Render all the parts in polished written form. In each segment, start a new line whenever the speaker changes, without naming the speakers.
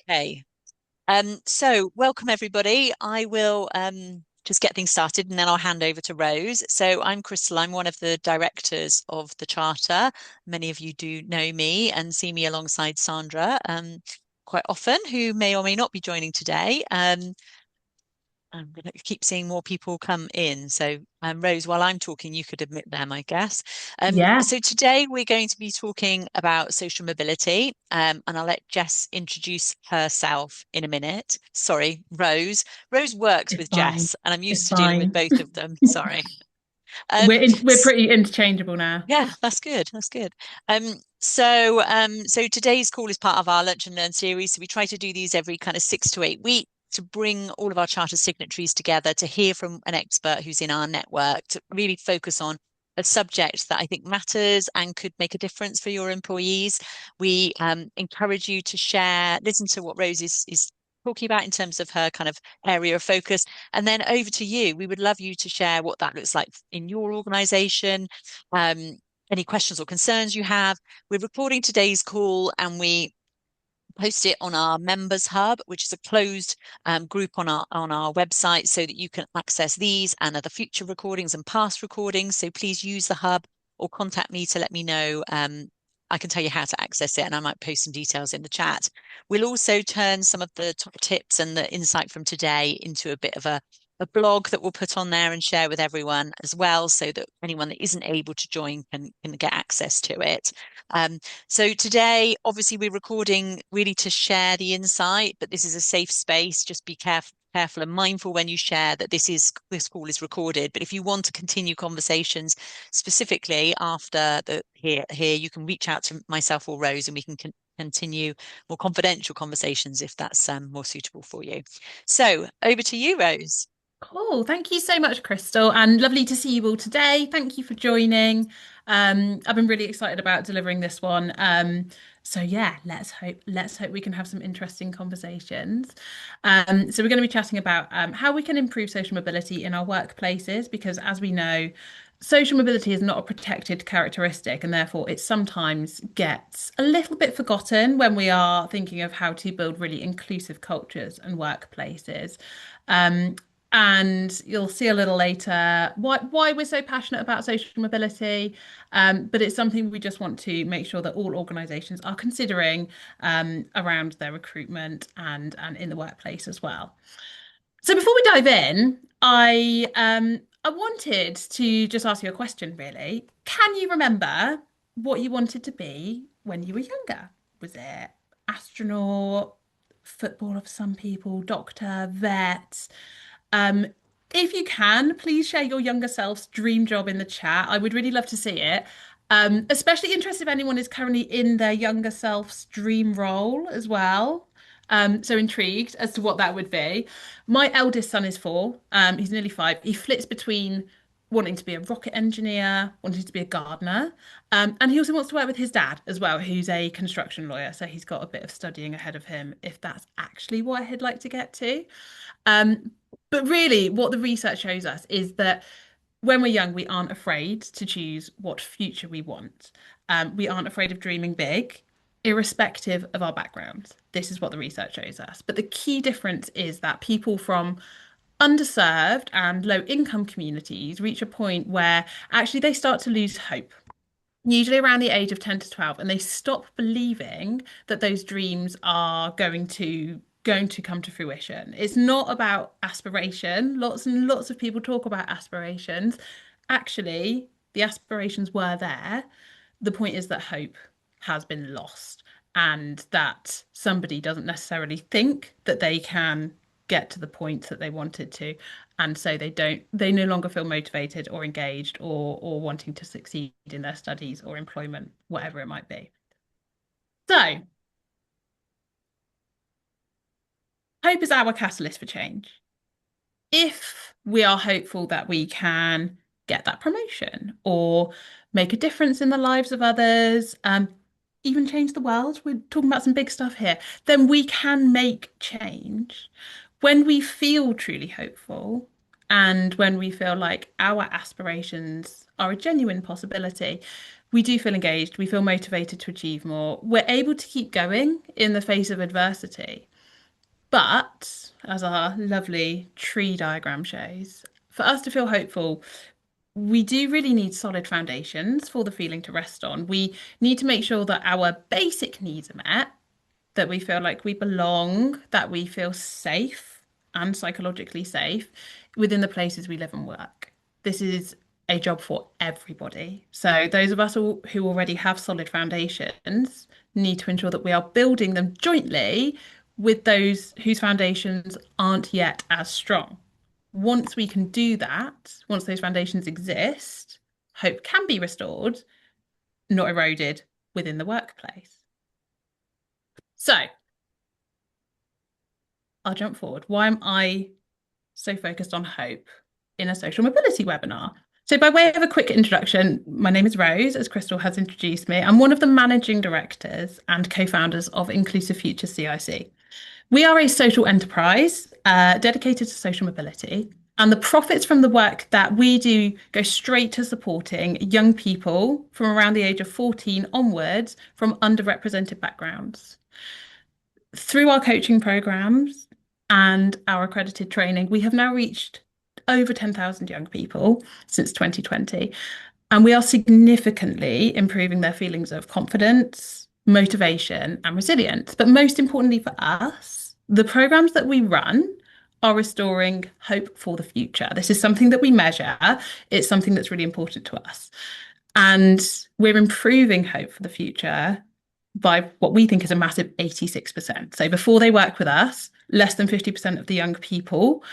Okay. So welcome everybody. I will just get things started and then I'll hand over to Rose. So I'm Crystal. I'm one of the directors of the Charter. Many of you do know me and see me alongside Sandra quite often, who may or may not be joining today. I'm going to keep seeing more people come in. So, Rose, while I'm talking, you could admit them, I guess.
Yeah,
So today we're going to be talking about social mobility, and I'll let Jess introduce herself in a minute. Sorry, Rose. Rose works
it's
with
fine.
Jess, and I'm
It's
used to dealing with
fine.
both of them. Sorry.
We're
Um,
we're pretty interchangeable now.
yeah, that's good. That's good. So today's call is part of our Lunch and Learn series. So we try to do these every kind of 6 to 8 weeks to bring all of our charter signatories together to hear from an expert who's in our network to really focus on a subject that I think matters and could make a difference for your employees. We encourage you to share, listen to what Rose is talking about in terms of her kind of area of focus, and then over to you. We would love you to share what that looks like in your organization, um, any questions or concerns you have. We're recording today's call and we post it on our members hub, which is a closed group on our website so that you can access these and other future recordings and past recordings. So please use the hub or contact me to let me know. I can tell you how to access it and I might post some details in the chat. We'll also turn some of the top tips and the insight from today into a bit of a blog that we'll put on there and share with everyone as well, so that anyone that isn't able to join can get access to it. So today, obviously, we're recording really to share the insight, but this is a safe space. Just be careful and mindful when you share that this call is recorded. But if you want to continue conversations specifically after the here, you can reach out to myself or Rose, and we can continue more confidential conversations if that's more suitable for you. So over to you, Rose.
Cool. Thank you so much, Crystal, and lovely to see you all today. Thank you for joining. I've been really excited about delivering this one. So yeah, let's hope we can have some interesting conversations. So we're going to be chatting about how we can improve social mobility in our workplaces, because as we know, social mobility is not a protected characteristic, and therefore it sometimes gets a little bit forgotten when we are thinking of how to build really inclusive cultures and workplaces. Um, and you'll see a little later why we're so passionate about social mobility. But it's something we just want to make sure that all organisations are considering around their recruitment and in the workplace as well. So before we dive in, I wanted to just ask you a question, really. Can you remember what you wanted to be when you were younger? Was it astronaut, footballer for some people, doctor, vet? Um, if you can, please share your younger self's dream job in the chat. I would really love to see it. Especially interested if anyone is currently in their younger self's dream role as well. So intrigued as to what that would be. My eldest son is 4. He's nearly 5. He flits between wanting to be a rocket engineer, wanting to be a gardener, and he also wants to work with his dad as well, who's a construction lawyer. So he's got a bit of studying ahead of him if that's actually what he'd like to get to. Um, but really, what the research shows us is that when we're young, we aren't afraid to choose what future we want. We aren't afraid of dreaming big, irrespective of our backgrounds. This is what the research shows us. But the key difference is that people from underserved and low income communities reach a point where actually they start to lose hope, usually around the age of 10 to 12, and they stop believing that those dreams are going to come to fruition. It's not about aspiration. Lots and lots of people talk about aspirations. Actually, the aspirations were there. The point is that hope has been lost, and that somebody doesn't necessarily think that they can get to the point that they wanted to, and so they no longer feel motivated or engaged or wanting to succeed in their studies or employment, whatever it might be. So hope is our catalyst for change. If we are hopeful that we can get that promotion or make a difference in the lives of others, even change the world, we're talking about some big stuff here, then we can make change. When we feel truly hopeful and when we feel like our aspirations are a genuine possibility, we do feel engaged, we feel motivated to achieve more. We're able to keep going in the face of adversity. But as our lovely tree diagram shows, for us to feel hopeful, we do really need solid foundations for the feeling to rest on. We need to make sure that our basic needs are met, that we feel like we belong, that we feel safe and psychologically safe within the places we live and work. This is a job for everybody. So, those of us who already have solid foundations need to ensure that we are building them jointly with those whose foundations aren't yet as strong. Once we can do that, once those foundations exist, hope can be restored, not eroded within the workplace. So, I'll jump forward. Why am I so focused on hope in a social mobility webinar? So, by way of a quick introduction, my name is Rose, as Crystal has introduced me. I'm one of the managing directors and co-founders of Inclusive Futures CIC. We are a social enterprise dedicated to social mobility, and the profits from the work that we do go straight to supporting young people from around the age of 14 onwards from underrepresented backgrounds. Through our coaching programs and our accredited training, we have now reached over 10,000 young people since 2020, and we are significantly improving their feelings of confidence, motivation, and resilience. But most importantly for us, the programs that we run are restoring hope for the future. This is something that we measure. It's something that's really important to us. And we're improving hope for the future by what we think is a massive 86%. So before they work with us, less than 50% of the young people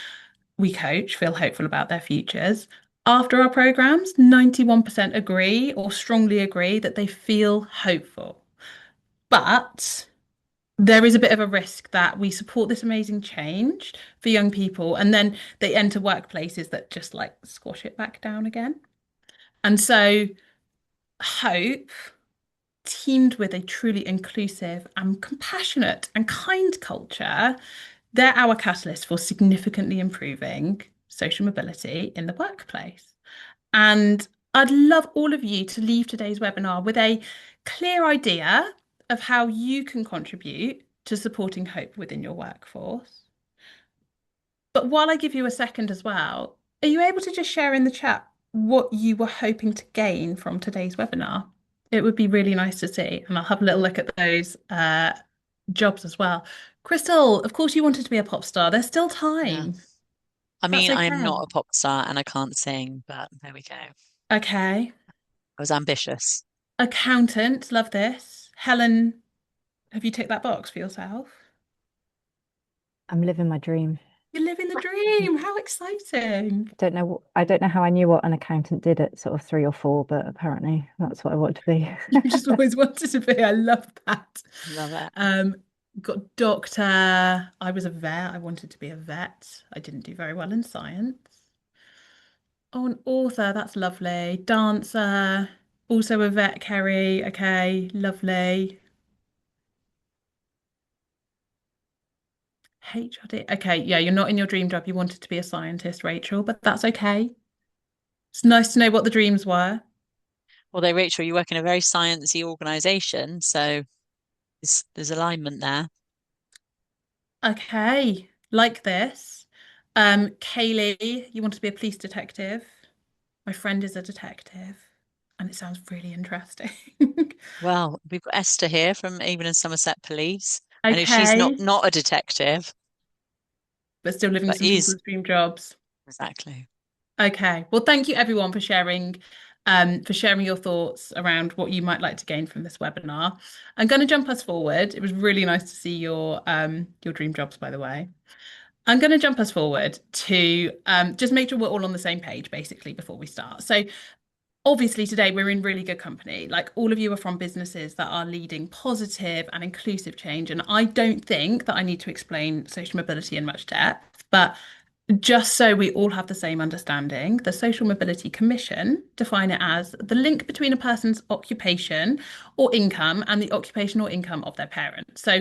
we coach feel hopeful about their futures. After our programs, 91% agree or strongly agree that they feel hopeful. But there is a bit of a risk that we support this amazing change for young people and then they enter workplaces that just like squash it back down again. And so hope teamed with a truly inclusive and compassionate and kind culture, they're our catalyst for significantly improving social mobility in the workplace. And I'd love all of you to leave today's webinar with a clear idea of how you can contribute to supporting hope within your workforce. But while I give you a second as well, are you able to just share in the chat what you were hoping to gain from today's webinar? It would be really nice to see, and I'll have a little look at those jobs as well. Crystal, of course you wanted to be a pop star. There's still
Yeah.
time.
I
That's
mean, I am
okay.
not a pop star and I can't sing, but there we go. I
Okay.
was ambitious.
Accountant, love this. Helen, have you ticked that box for yourself?
I'm living my dream.
You're living the dream. How exciting.
I don't know how I knew what an accountant did at sort of 3 or 4, but apparently that's what I want to be.
You just always wanted to be. I love that.
Love it.
Got doctor. I was a vet. I wanted to be a vet. I didn't do very well in science. Oh, an author. That's lovely. Dancer. Also a vet, Kerry. Okay, lovely. HRD. Okay, yeah, you're not in your dream job. You wanted to be a scientist, Rachel, but that's okay. It's nice to know what the dreams were.
Although, Rachel, you work in a very sciencey organization, so there's alignment there.
Okay, like this. Kaylee, you want to be a police detective. My friend is a detective, and it sounds really interesting.
Well, we've got Esther here from Avon and Somerset Police. I know she's not
Okay,
not a detective,
but still living
but
some
is
people's dream jobs.
exactly.
Okay. Well, thank you everyone for sharing your thoughts around what you might like to gain from this webinar. I'm going to jump us forward. It was really nice to see your dream jobs, by the way. I'm going to jump us forward to just make sure we're all on the same page, basically, before we start. So obviously today we're in really good company. Like all of you are from businesses that are leading positive and inclusive change. And I don't think that I need to explain social mobility in much depth, but just so we all have the same understanding, the Social Mobility Commission define it as the link between a person's occupation or income and the occupation or income of their parent. So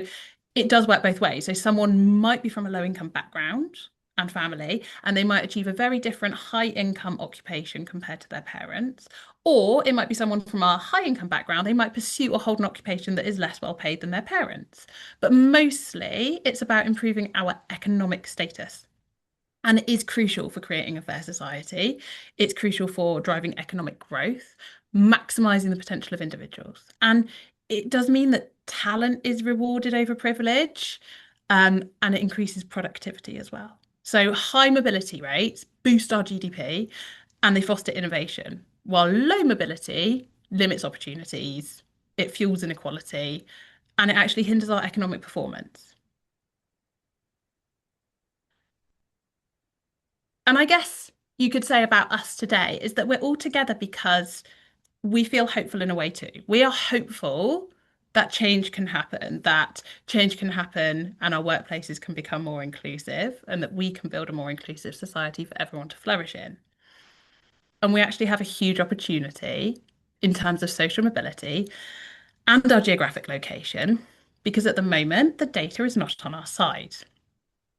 it does work both ways. So someone might be from a low income background and family, and they might achieve a very different high income occupation compared to their parents. Or it might be someone from a high income background, they might pursue or hold an occupation that is less well paid than their parents. But mostly it's about improving our economic status. And it is crucial for creating a fair society. It's crucial for driving economic growth, maximizing the potential of individuals. And it does mean that talent is rewarded over privilege, and it increases productivity as well. So high mobility rates boost our GDP and they foster innovation, while low mobility limits opportunities, it fuels inequality, and it actually hinders our economic performance. And I guess you could say about us today is that we're all together because we feel hopeful in a way too. We are hopeful that change can happen and our workplaces can become more inclusive and that we can build a more inclusive society for everyone to flourish in. And we actually have a huge opportunity in terms of social mobility and our geographic location, because at the moment, the data is not on our side.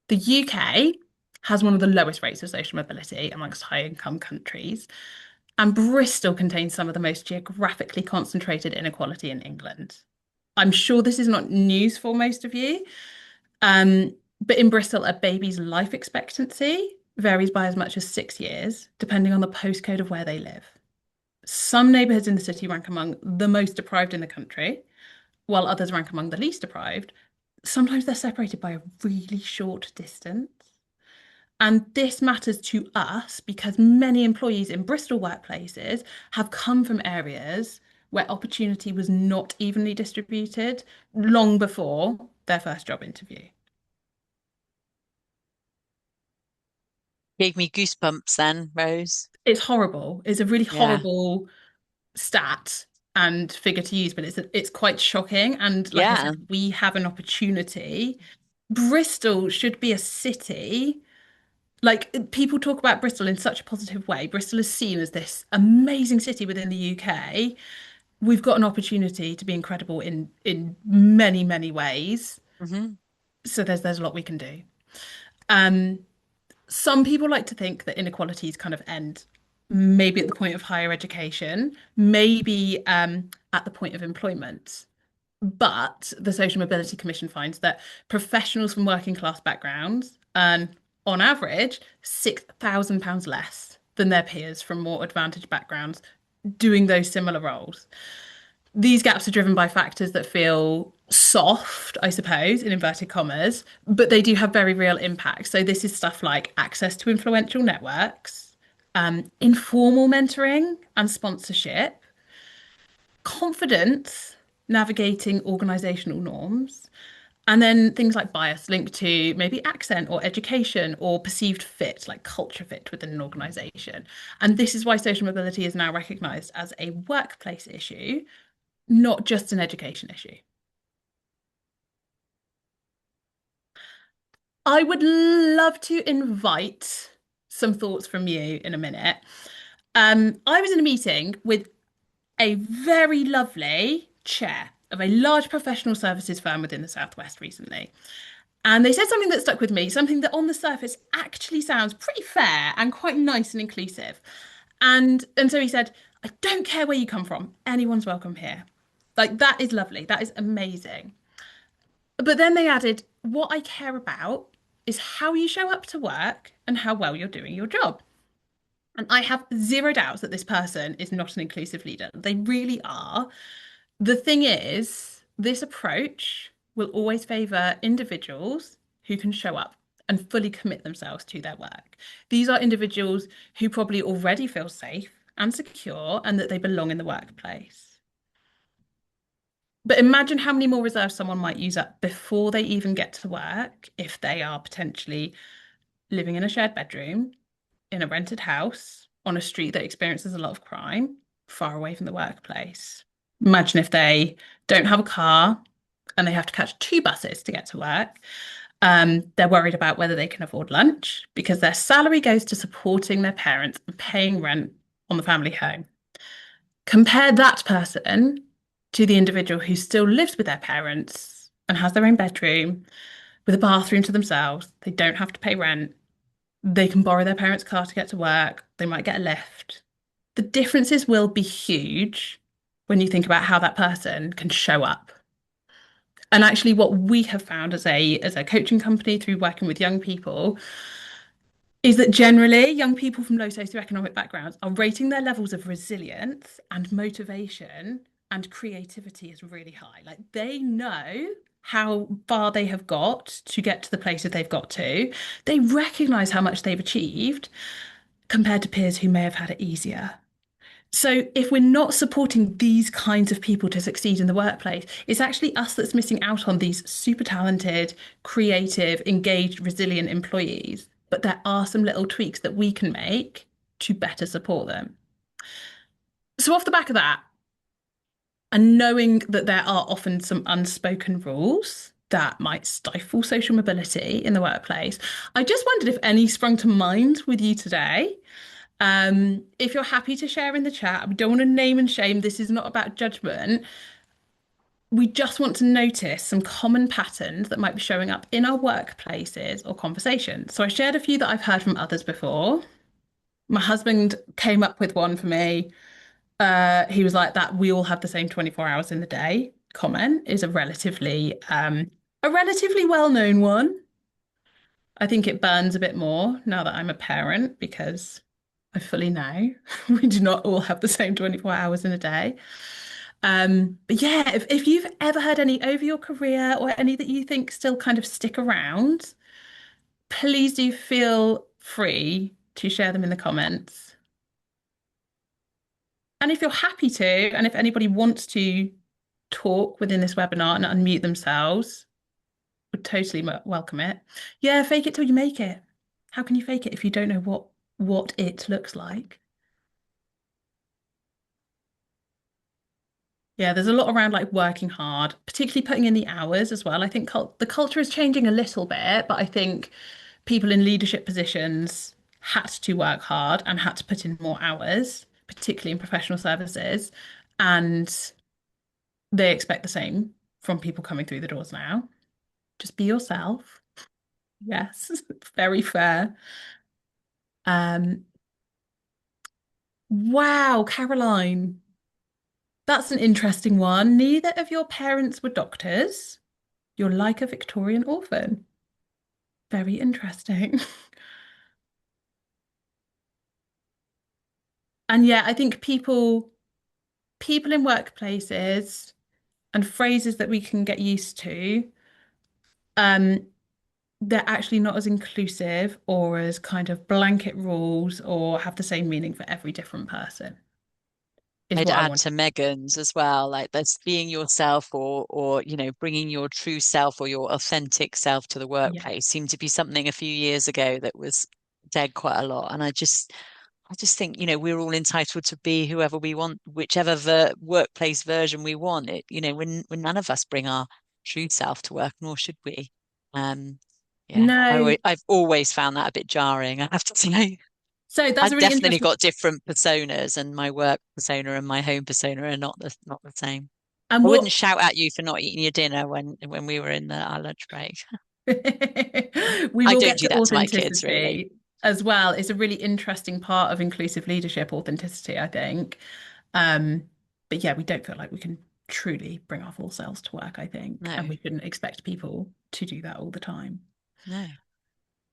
The UK has one of the lowest rates of social mobility amongst high income countries, and Bristol contains some of the most geographically concentrated inequality in England. I'm sure this is not news for most of you, but in Bristol, a baby's life expectancy varies by as much as 6 years, depending on the postcode of where they live. Some neighbourhoods in the city rank among the most deprived in the country, while others rank among the least deprived. Sometimes they're separated by a really short distance. And this matters to us because many employees in Bristol workplaces have come from areas where opportunity was not evenly distributed long before their first job interview.
Gave me goosebumps then, Rose.
It's horrible. It's a really
Yeah.
horrible stat and figure to use, but it's quite shocking. And like I
Yeah.
said, we have an opportunity. Bristol should be a city. Like people talk about Bristol in such a positive way. Bristol is seen as this amazing city within the UK. We've got an opportunity to be incredible in many, many ways.
Hmm.
So there's a lot we can do. Um, some people like to think that inequalities kind of end maybe at the point of higher education, maybe at the point of employment. But the Social Mobility Commission finds that professionals from working class backgrounds earn, on average, £6,000 less than their peers from more advantaged backgrounds doing those similar roles. These gaps are driven by factors that feel soft, I suppose, in inverted commas, but they do have very real impacts. So this is stuff like access to influential networks, informal mentoring and sponsorship, confidence navigating organizational norms, and then things like bias linked to maybe accent or education or perceived fit, like culture fit within an organization. And this is why social mobility is now recognized as a workplace issue, not just an education issue. I would love to invite some thoughts from you in a minute. I was in a meeting with a very lovely chair of a large professional services firm within the Southwest recently. And they said something that stuck with me, something that on the surface actually sounds pretty fair and quite nice and inclusive. And so he said, I don't care where you come from, anyone's welcome here. Like that is lovely. That is amazing. But then they added, what I care about is how you show up to work and how well you're doing your job. And I have zero doubts that this person is not an inclusive leader. They really are. The thing is, this approach will always favour individuals who can show up and fully commit themselves to their work. These are individuals who probably already feel safe and secure and that they belong in the workplace. But imagine how many more reserves someone might use up before they even get to work if they are potentially living in a shared bedroom, in a rented house, on a street that experiences a lot of crime, far away from the workplace. Imagine if they don't have a car and they have to catch two buses to get to work. They're worried about whether they can afford lunch because their salary goes to supporting their parents and paying rent on the family home. Compare that person to the individual who still lives with their parents and has their own bedroom with a bathroom to themselves. They don't have to pay rent. They can borrow their parents' car to get to work. They might get a lift. The differences will be huge when you think about how that person can show up. And actually, what we have found as a coaching company through working with young people is that generally young people from low socioeconomic backgrounds are rating their levels of resilience and motivation and creativity as really high. Like they know how far they have got to get to the places they've got to. They recognize how much they've achieved compared to peers who may have had it easier. So, if we're not supporting these kinds of people to succeed in the workplace, it's actually us that's missing out on these super talented, creative, engaged, resilient employees. But there are some little tweaks that we can make to better support them. So, off the back of that, and knowing that there are often some unspoken rules that might stifle social mobility in the workplace, I just wondered if any sprung to mind with you today. If you're happy to share in the chat, we don't want to name and shame. This is not about judgment. We just want to notice some common patterns that might be showing up in our workplaces or conversations. So I shared a few that I've heard from others before. My husband came up with one for me. He was like that we all have the same 24 hours in the day. Comment is a relatively well-known one. I think it burns a bit more now that I'm a parent because I fully know we do not all have the same 24 hours in a day. But yeah, if you've ever heard any over your career or any that you think still kind of stick around, please do feel free to share them in the comments. And if you're happy to, and if anybody wants to talk within this webinar and unmute themselves, would totally welcome it. Yeah, fake it till you make it. How can you fake it if you don't know what it looks like? Yeah, there's a lot around like working hard, particularly putting in the hours as well. I think the culture is changing a little bit, but I think people in leadership positions had to work hard and had to put in more hours, particularly in professional services. And they expect the same from people coming through the doors now. Just be yourself. Yes, very fair. Um, wow, Caroline, that's an interesting one. Neither of your parents were doctors. You're like a Victorian orphan. Very interesting. And yeah, I think people in workplaces and phrases that we can get used to, um, they're actually not as inclusive or as kind of blanket rules or have the same meaning for every different person, is
I'd
what I
add
want.
to Megan's as well, like that's being yourself or bringing your true self or your authentic self to the
Yeah.
workplace seemed to be something a few years ago that was dead quite a lot. And I just think, we're all entitled to be whoever we want, whichever workplace version we want. When none of us bring our true self to work, nor should we. Um, yeah,
No.
I've always found that a bit jarring, I have to say.
So that's a
I've
really
definitely
interesting.
got different personas, and my work persona and my home persona are not the same.
And
I wouldn't
what
shout at you for not eating your dinner when we were in our lunch break.
we
I
will
don't
get
do
to
that to my kids, really.
authenticity as well. It's a really interesting part of inclusive leadership, authenticity, I think. Um, but yeah, we don't feel like we can truly bring our full selves to work, I think,
No,
and we shouldn't expect people to do that all the time.
no.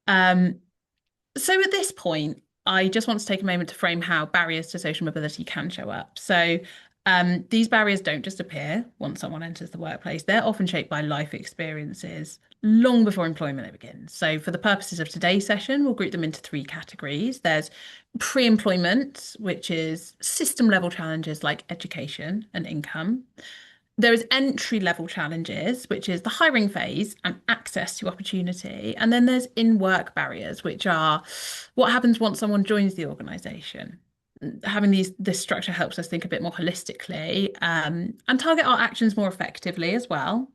Um, so at this point, I just want to take a moment to frame how barriers to social mobility can show up. So these barriers don't just appear once someone enters the workplace. They're often shaped by life experiences long before employment begins. So for the purposes of today's session, we'll group them into three categories. There's pre-employment, which is system level challenges like education and income. There is entry level challenges, which is the hiring phase and access to opportunity. And then there's in work barriers, which are what happens once someone joins the organization. Having this structure helps us think a bit more holistically, and target our actions more effectively as well.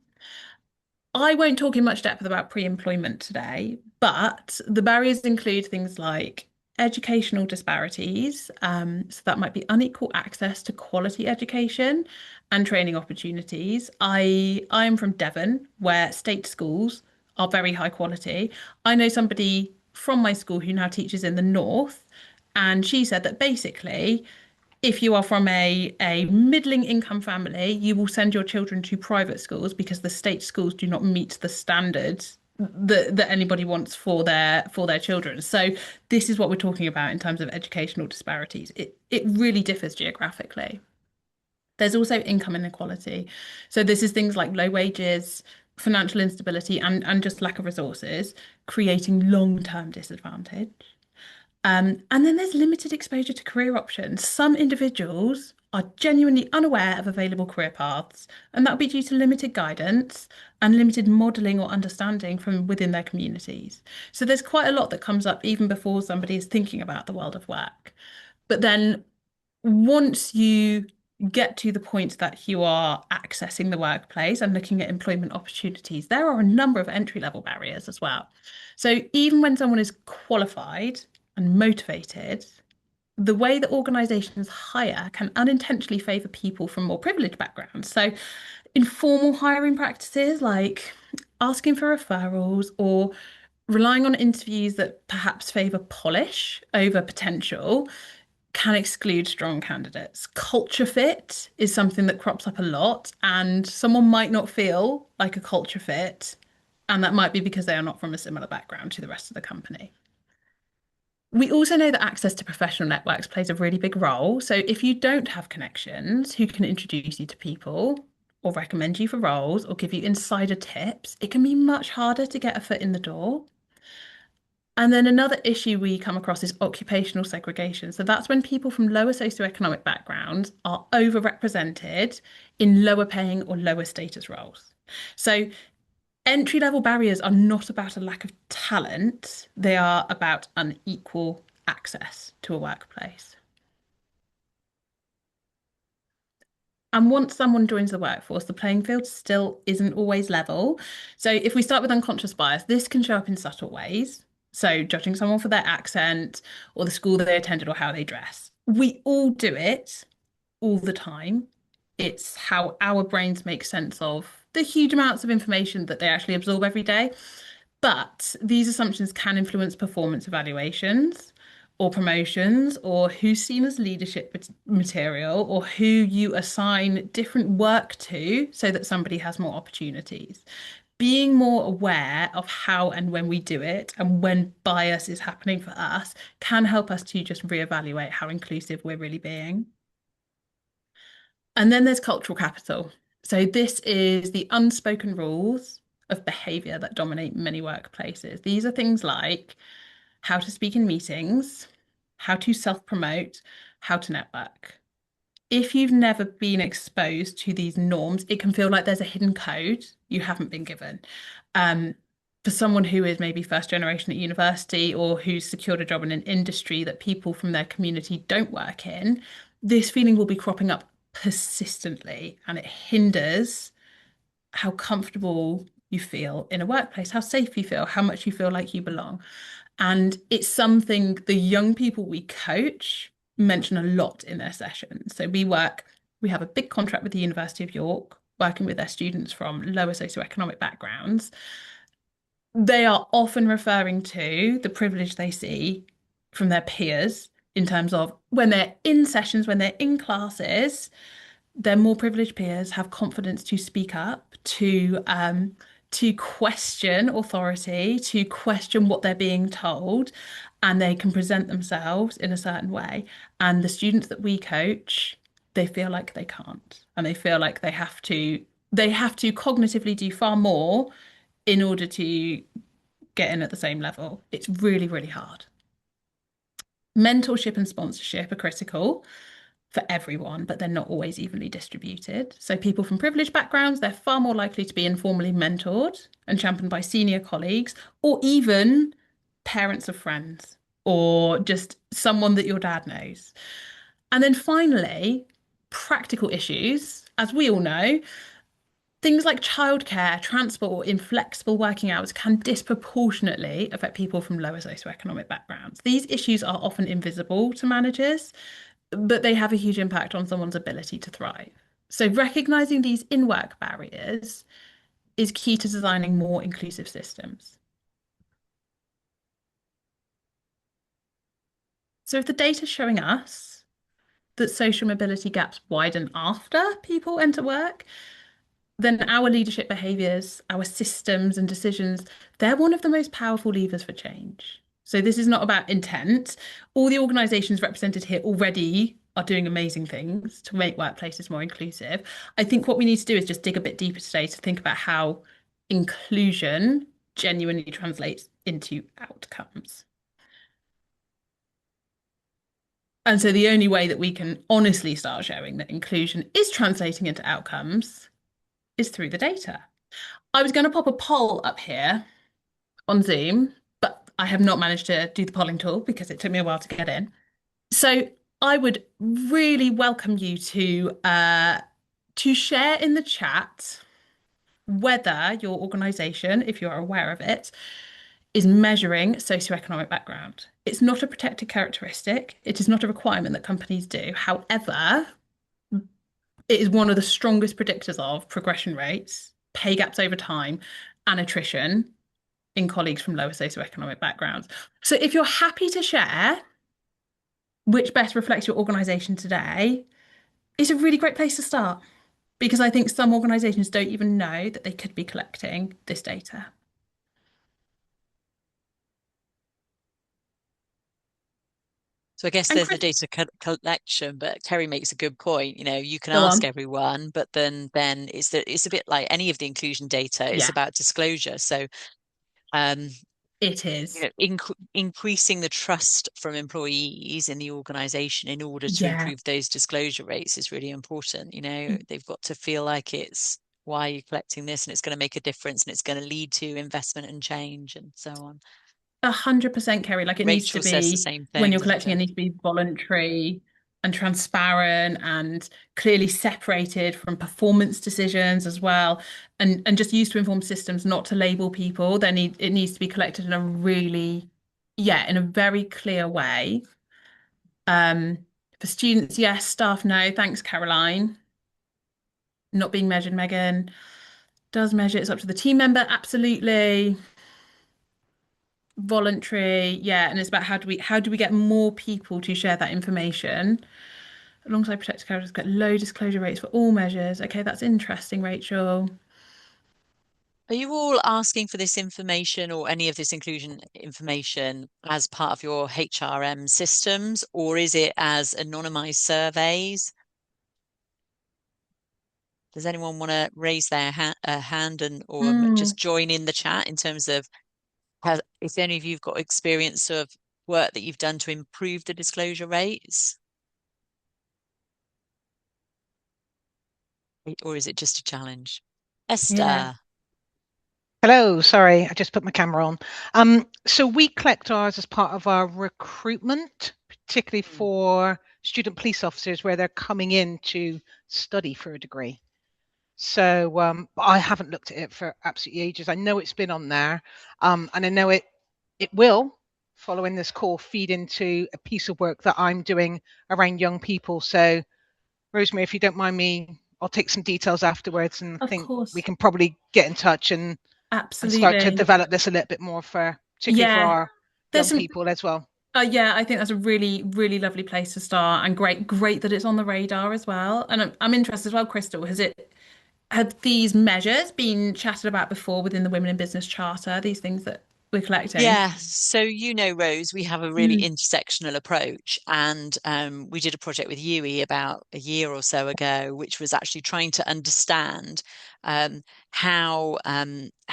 I won't talk in much depth about pre-employment today, but the barriers include things like educational disparities. So that might be unequal access to quality education and training opportunities. I'm from Devon, where state schools are very high quality. I know somebody from my school who now teaches in the north, and she said that basically, if you are from a middling income family, you will send your children to private schools because the state schools do not meet the standards that anybody wants for their children. So this is what we're talking about in terms of educational disparities. It really differs geographically. There's also income inequality. So this is things like low wages, financial instability, and just lack of resources, creating long-term disadvantage. And then there's limited exposure to career options. Some individuals are genuinely unaware of available career paths, and that will be due to limited guidance and limited modelling or understanding from within their communities. So there's quite a lot that comes up even before somebody is thinking about the world of work. But then once you get to the point that you are accessing the workplace and looking at employment opportunities, there are a number of entry-level barriers as well. So even when someone is qualified and motivated, the way that organizations hire can unintentionally favor people from more privileged backgrounds. So informal hiring practices like asking for referrals or relying on interviews that perhaps favor polish over potential can exclude strong candidates. Culture fit is something that crops up a lot, and someone might not feel like a culture fit, and that might be because they are not from a similar background to the rest of the company. We also know that access to professional networks plays a really big role. So if you don't have connections who can introduce you to people or recommend you for roles or give you insider tips, it can be much harder to get a foot in the door. And then another issue we come across is occupational segregation. So that's when people from lower socioeconomic backgrounds are overrepresented in lower paying or lower status roles. So entry-level barriers are not about a lack of talent, they are about unequal access to a workplace. And once someone joins the workforce, the playing field still isn't always level. So if we start with unconscious bias, this can show up in subtle ways. So judging someone for their accent or the school that they attended or how they dress. We all do it all the time. It's how our brains make sense of the huge amounts of information that they actually absorb every day. But these assumptions can influence performance evaluations or promotions or who's seen as leadership material or who you assign different work to so that somebody has more opportunities. Being more aware of how and when we do it and when bias is happening for us can help us to just reevaluate how inclusive we're really being. And then there's cultural capital. So this is the unspoken rules of behavior that dominate many workplaces. These are things like how to speak in meetings, how to self-promote, how to network. If you've never been exposed to these norms, it can feel like there's a hidden code you haven't been given. For someone who is maybe first generation at university or who's secured a job in an industry that people from their community don't work in, this feeling will be cropping up persistently and it hinders how comfortable you feel in a workplace, how safe you feel, how much you feel like you belong. And it's something the young people we coach mention a lot in their sessions. So we have a big contract with the University of York, working with their students from lower socioeconomic backgrounds. They are often referring to the privilege they see from their peers in terms of when they're in sessions, when they're in classes, their more privileged peers have confidence to speak up, to question authority, to question what they're being told, and they can present themselves in a certain way. And the students that we coach, they feel like they can't, and they feel like they have to cognitively do far more in order to get in at the same level. It's really, really hard. Mentorship and sponsorship are critical for everyone, but they're not always evenly distributed. So people from privileged backgrounds, they're far more likely to be informally mentored and championed by senior colleagues or even parents of friends or just someone that your dad knows. And then finally, practical issues, as we all know, things like childcare, transport, or inflexible working hours can disproportionately affect people from lower socioeconomic backgrounds. These issues are often invisible to managers, but they have a huge impact on someone's ability to thrive. So recognizing these in-work barriers is key to designing more inclusive systems. So if the data's showing us that social mobility gaps widen after people enter work, then our leadership behaviors, our systems and decisions, they're one of the most powerful levers for change. So this is not about intent. All the organizations represented here already are doing amazing things to make workplaces more inclusive. I think what we need to do is just dig a bit deeper today to think about how inclusion genuinely translates into outcomes. And so the only way that we can honestly start showing that inclusion is translating into outcomes is through the data. I was going to pop a poll up here on Zoom, but I have not managed to do the polling tool because it took me a while to get in. So I would really welcome you to share in the chat whether your organisation, if you're aware of it, is measuring socioeconomic background. It's not a protected characteristic. It is not a requirement that companies do. However, it is one of the strongest predictors of progression rates, pay gaps over time, and attrition in colleagues from lower socioeconomic backgrounds. So if you're happy to share which best reflects your organisation today, it's a really great place to start because I think some organisations don't even know that they could be collecting this data.
So I guess
And
there's the
Chris,
data collection, but Kerry makes a good point. You can
go
ask
on.
everyone, but then it's a bit like any of the inclusion data. It's
Yeah,
about disclosure. So um,
it is.
increasing the trust from employees in the organization in order to
Yeah,
improve those disclosure rates is really important. They've got to feel like it's why you're collecting this and it's going to make a difference and it's going to lead to investment and change and so on.
100%, Kerry. Like it needs to
Rachel says the
be,
same
when
thing,
you're
doesn't
collecting, it
she?
needs to be voluntary and transparent and clearly separated from performance decisions as well. And just used to inform systems, not to label people. It needs to be collected in a really, yeah, in a very clear way. Um, for students, yes, staff, no. Thanks, Caroline. Not being measured, Megan. Does measure, it's up to the team member, absolutely. Voluntary, yeah, and it's about how do we get more people to share that information alongside protected characters, get low disclosure rates for all measures. Okay, that's interesting, Rachel.
Are you all asking for this information or any of this inclusion information as part of your HRM systems, or is it as anonymized surveys? Does anyone want to raise their hand or
Mm,
just join in the chat in terms of if any of you've got experience of work that you've done to improve the disclosure rates? Or is it just a challenge?
yeah.
Esther.
Hello, sorry, I just put my camera on. So we collect ours as part of our recruitment, particularly for student police officers where they're coming in to study for a degree. So I haven't looked at it for absolutely ages. I know it's been on there, and I know it will, following this call, feed into a piece of work that I'm doing around young people. So Rosemary, if you don't mind me, I'll take some details afterwards and
Of
think we
course.
can probably get in touch and start to
Absolutely.
develop this a little bit more particularly for
Yeah.
our
There's
young
some
people as well.
yeah, I think that's a really, really lovely place to start and great that it's on the radar as well. And I'm interested as well, Crystal, have these measures been chatted about before within the Women in Business Charter, these things that we're collecting?
Yeah, so Rose, we have a really
Mm,
intersectional approach, and we did a project with UE about a year or so ago, which was actually trying to understand um, how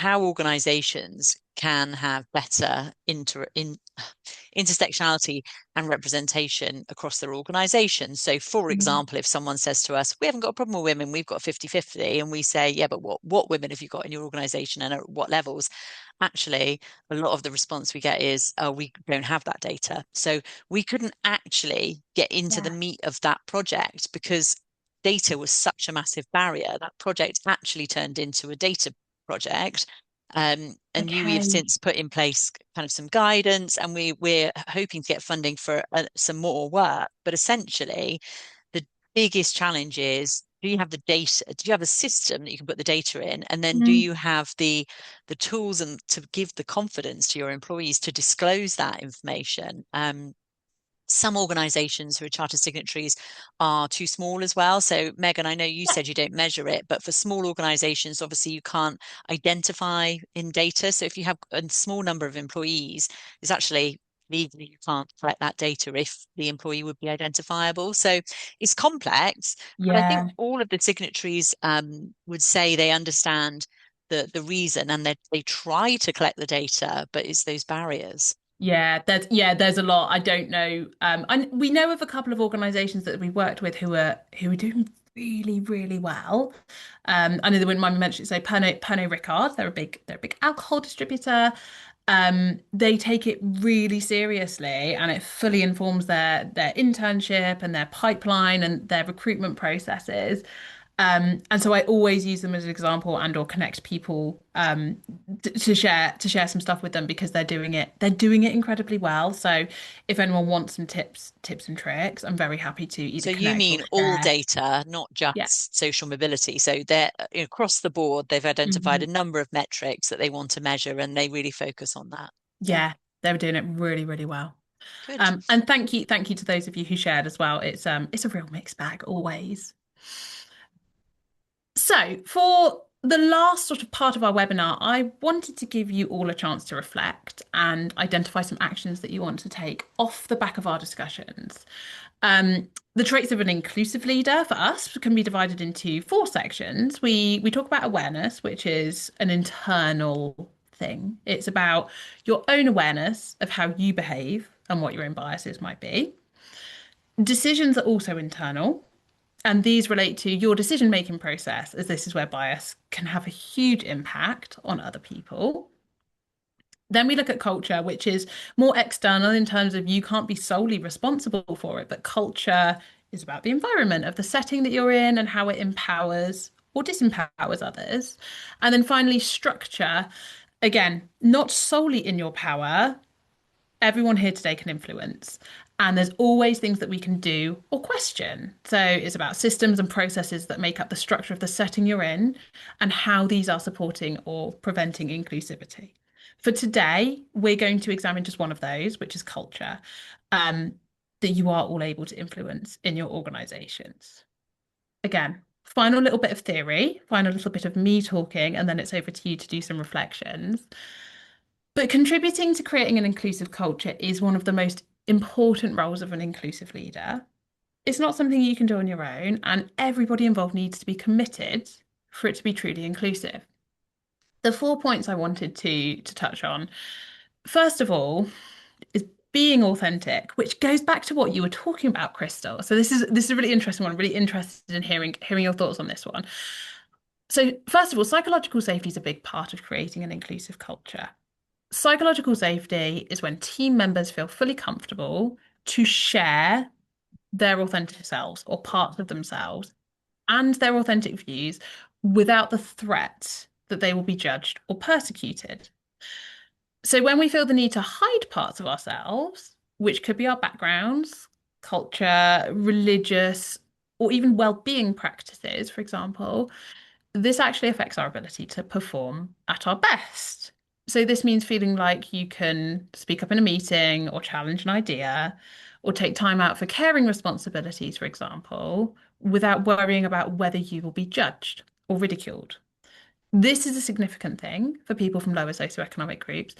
organisations can have better intersectionality and representation across their organisation. So, for
mm,
example, if someone says to us, "We haven't got a problem with women, we've got 50-50," and we say, "Yeah, but what women have you got in your organisation and at what levels?" Actually, a lot of the response we get is, oh, we don't have that data. So we couldn't actually get into the
yeah.
meat of that project because data was such a massive barrier. That project actually turned into a data project. And we have
Okay.
since put in place kind of some guidance, and we're hoping to get funding for some more work. But essentially, the biggest challenge is, do you have the data? Do you have a system that you can put the data in? And then do
Mm,
you have the tools and to give the confidence to your employees to disclose that information? Some organizations who are charter signatories are too small as well. So Megan, I know you said you don't measure it, but for small organizations, obviously you can't identify in data. So if you have a small number of employees, it's actually legally you can't collect that data if the employee would be identifiable. So it's complex, but I think all of the signatories would say they understand the reason, and they try to collect the data, but it's those barriers.
There's a lot. I don't know. And we know of a couple of organisations that we worked with who are doing really, really well. I know they wouldn't mind me mentioning, so Pernod Ricard, they're a big alcohol distributor. They take it really seriously, and it fully informs their internship and their pipeline and their recruitment processes. And so I always use them as an example and or connect people to share some stuff with them because they're doing it incredibly well. So if anyone wants some tips and tricks, I'm very happy to either
So you
connect
mean
or
all
share.
data, not just social mobility. So they're across the board, they've identified a number of metrics that they want to measure, and they really focus on that.
Yeah, they were doing it really, really well.
Good.
And thank you to those of you who shared as well. It's a real mixed bag always. So for the last sort of part of our webinar, I wanted to give you all a chance to reflect and identify some actions that you want to take off the back of our discussions. The traits of an inclusive leader for us can be divided into 4 sections. We talk about awareness, which is an internal thing. It's about your own awareness of how you behave and what your own biases might be. Decisions are also internal. And these relate to your decision-making process, as this is where bias can have a huge impact on other people. Then we look at culture, which is more external in terms of you can't be solely responsible for it, but culture is about the environment of the setting that you're in and how it empowers or disempowers others. And then finally, structure, again, not solely in your power. Everyone here today can influence. And there's always things that we can do or question. So it's about systems and processes that make up the structure of the setting you're in and how these are supporting or preventing inclusivity. For today, we're going to examine just one of those, which is culture, that you are all able to influence in your organizations. Again, final little bit of theory, final little bit of me talking, and then it's over to you to do some reflections. But contributing to creating an inclusive culture is one of the most important roles of an inclusive leader. It's not something you can do on your own, and everybody involved needs to be committed for it to be truly inclusive. The 4 points I wanted to touch on, first of all, is being authentic, which goes back to what you were talking about, Crystal. So this is a really interesting one. I'm really interested in hearing your thoughts on this one. So first of all, psychological safety is a big part of creating an inclusive culture. Psychological safety is when team members feel fully comfortable to share their authentic selves or parts of themselves and their authentic views without the threat that they will be judged or persecuted. So when we feel the need to hide parts of ourselves, which could be our backgrounds, culture, religious, or even well-being practices, for example, this actually affects our ability to perform at our best. So this means feeling like you can speak up in a meeting or challenge an idea or take time out for caring responsibilities, for example, without worrying about whether you will be judged or ridiculed. This is a significant thing for people from lower socioeconomic groups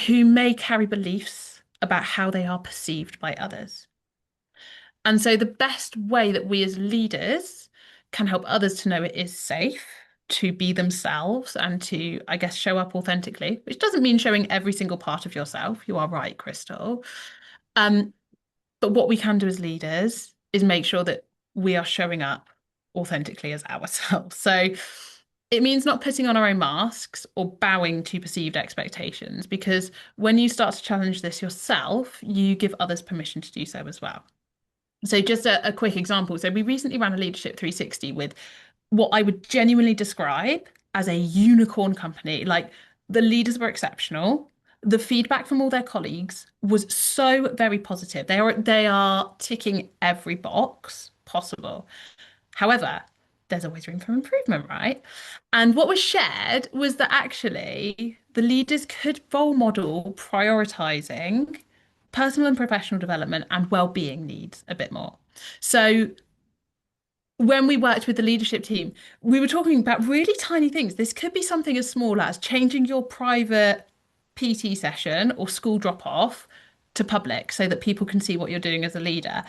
who may carry beliefs about how they are perceived by others. And so the best way that we as leaders can help others to know it is safe to be themselves and to, I guess, show up authentically, which doesn't mean showing every single part of yourself. You are right, Crystal. But what we can do as leaders is make sure that we are showing up authentically as ourselves. So it means not putting on our own masks or bowing to perceived expectations, because when you start to challenge this yourself, you give others permission to do so as well. So just a quick example. So we recently ran a Leadership 360 with what I would genuinely describe as a unicorn company. Like, the leaders were exceptional. The feedback from all their colleagues was so very positive. They are ticking every box possible. However, there's always room for improvement, right? And what was shared was that actually the leaders could role model prioritizing personal and professional development and well-being needs a bit more. So when we worked with the leadership team, we were talking about really tiny things. This could be something as small as changing your private PT session or school drop-off to public so that people can see what you're doing as a leader.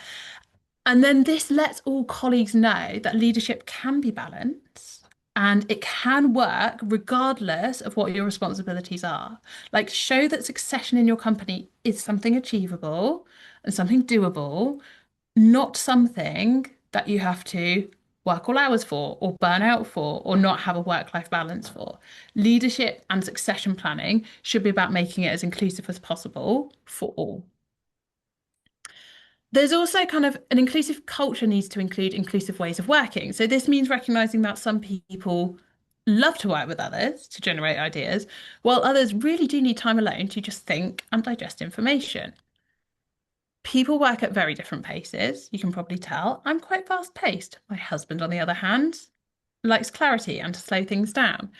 And then this lets all colleagues know that leadership can be balanced and it can work regardless of what your responsibilities are. Like, show that succession in your company is something achievable and something doable, not something that you have to work all hours for or burn out for or not have a work-life balance for. Leadership and succession planning should be about making it as inclusive as possible for all. There's also kind of an inclusive culture needs to include inclusive ways of working. So this means recognizing that some people love to work with others to generate ideas, while others really do need time alone to just think and digest information. People work at very different paces. You can probably tell. I'm quite fast paced. My husband, on the other hand, likes clarity and to slow things down.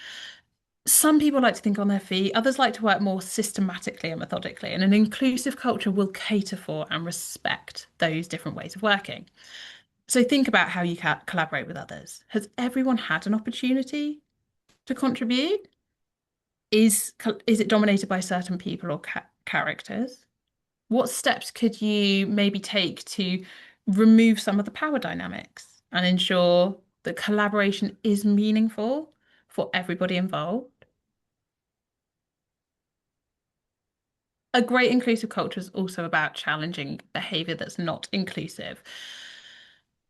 Some people like to think on their feet, others like to work more systematically and methodically, and an inclusive culture will cater for and respect those different ways of working. So think about how you collaborate with others. Has everyone had an opportunity to contribute? Is it dominated by certain people or characters? What steps could you maybe take to remove some of the power dynamics and ensure that collaboration is meaningful for everybody involved? A great inclusive culture is also about challenging behavior that's not inclusive.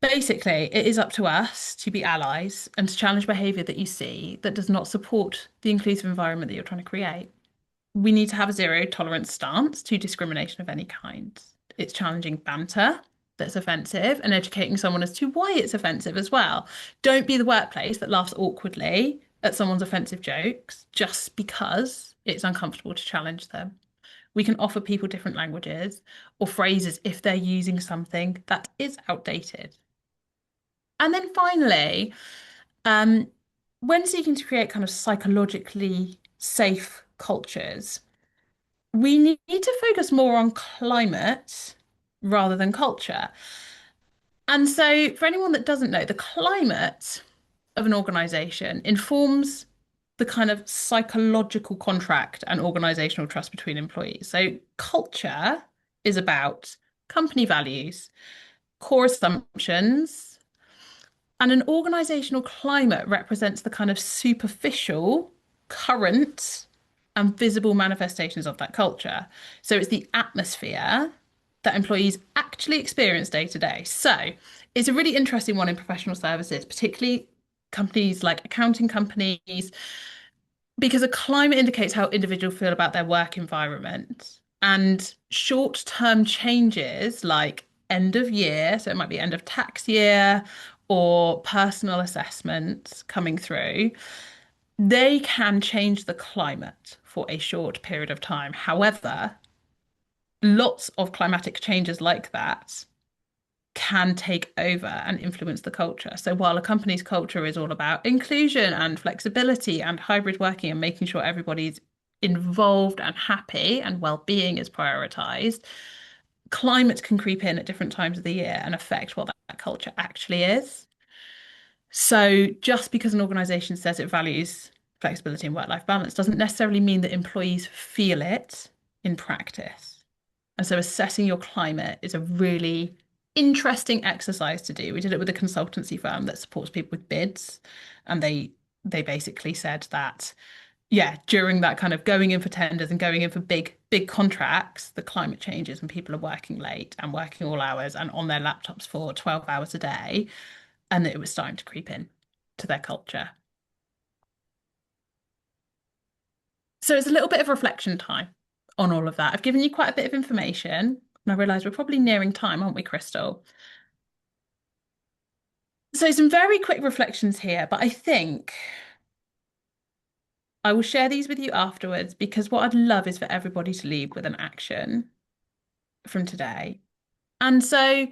Basically, it is up to us to be allies and to challenge behavior that you see that does not support the inclusive environment that you're trying to create. We need to have a zero tolerance stance to discrimination of any kind. It's challenging banter that's offensive and educating someone as to why it's offensive as well. Don't be the workplace that laughs awkwardly at someone's offensive jokes just because it's uncomfortable to challenge them. We can offer people different languages or phrases if they're using something that is outdated. And then finally, when seeking to create kind of psychologically safe cultures, we need to focus more on climate rather than culture. And so for anyone that doesn't know, the climate of an organization informs the kind of psychological contract and organizational trust between employees. So culture is about company values, core assumptions, and an organizational climate represents the kind of superficial, current, and visible manifestations of that culture. So it's the atmosphere that employees actually experience day to day. So it's a really interesting one in professional services, particularly companies like accounting companies, because a climate indicates how individuals feel about their work environment. And short-term changes like end of year, so it might be end of tax year or personal assessments coming through, they can change the climate for a short period of time. However, lots of climatic changes like that can take over and influence the culture. So while a company's culture is all about inclusion and flexibility and hybrid working and making sure everybody's involved and happy and well-being is prioritized, climate can creep in at different times of the year and affect what that culture actually is. So just because an organization says it values flexibility and work-life balance doesn't necessarily mean that employees feel it in practice. And so assessing your climate is a really interesting exercise to do. We did it with a consultancy firm that supports people with bids, and they basically said that, yeah, during that kind of going in for tenders and going in for big contracts, the climate changes and people are working late and working all hours and on their laptops for 12 hours a day, and that it was starting to creep in to their culture. So it's a little bit of reflection time on all of that. I've given you quite a bit of information, and I realise we're probably nearing time, aren't we, Crystal? So some very quick reflections here, but I think I will share these with you afterwards because what I'd love is for everybody to leave with an action from today. And so